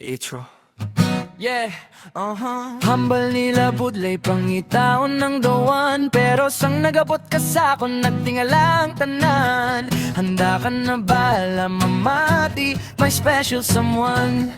Itro. Yeah, Hambal nila budlay pangitaon ng dawan, pero sang nagabot ka sa akon nagtingalang tanan. Handa ka na ba mamati, my special someone?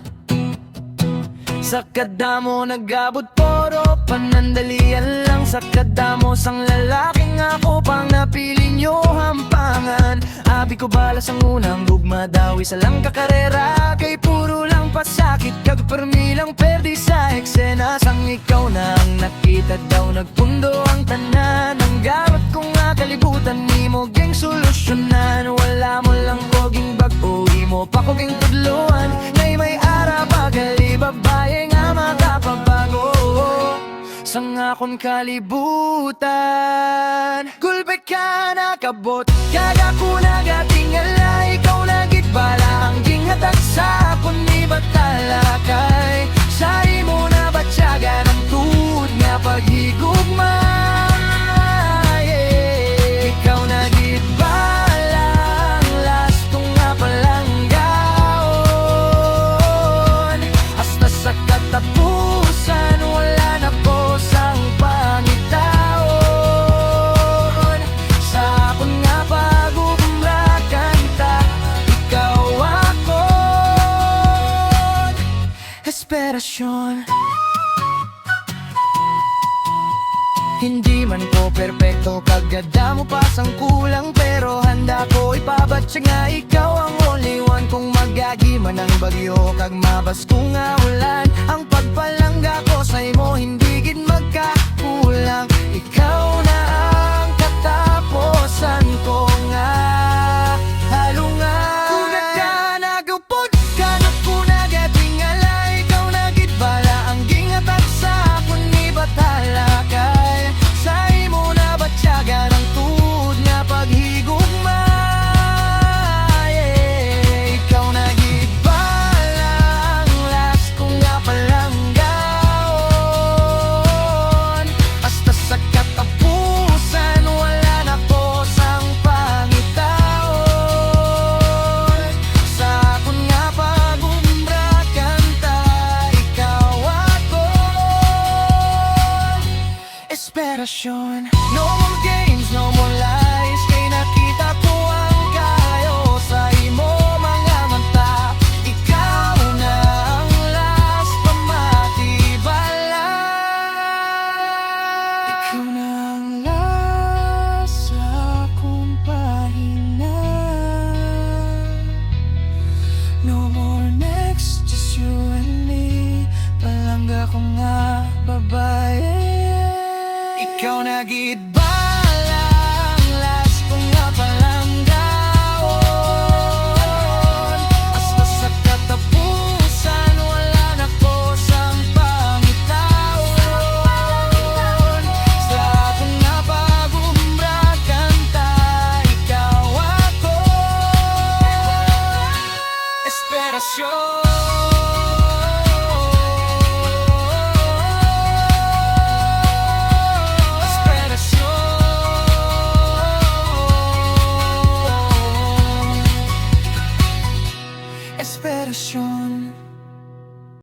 Sa kadamo nagabot poro panandalian lang. Sa kadamo sang lalaking ako pang napili nyo hampangan. Abi ko balas ang unang gugma dawi sa lang kakarera. Kay puro lang pasakit kag permilang perdi sa eksena. Sang ikaw na ang nakita daw nagpundo ang tanan. Ang gawat ko nga kalibutan ni mo geng solusyonan. Wala mo lang koging bag-o mo pa koging tudluan. Ngay may ara pagali babae nga makapabago sang akon kalibutan. Gulbe ka nakabot kaga ko nagatingala. Ikaw nagitbala ang ginhatag sa akon ni batalakay. Sa imo na batyaga ng tuod nga paghigugma. Ikaw nagitbala ang last kong nga palanggaon. Hasta sa katapusan wala na po sang pangitaon. Sa akon nga pagugumra kanta, ikaw akon esperasyon. Hindi man ko perpekto, kagada mo pa sang kulang, pero handa ko ipabatsa nga ikaw ang only one. Kung magagiman ang bagyo kag mabas ko nga ulan, ang pagpalangga ko sa imo hindi gid magkakulang. Ikaw na ang katapusan ko nga halungan. Kung nagdanagupod ka na ko nagatingala, ikaw na gid bala ang ginhatag sa akon ni batalakay. Sa imo na batyaga ng tuod nga paghigugma. Ikaw na gid bala ang last kong nga palanggaon. Hasta sa katapusan wala na po sang pangitaon. Sa akon nga pagumra kanta, ikaw akon esperasyon. No more games, no more lies, kay nakita ko ang kayo sa imo mga mata. Ikaw na ang last pamatibala. Ikaw na ang last sa akong pahina. No more next, just you and me. Palangga ko nga babae. Ikaw na gid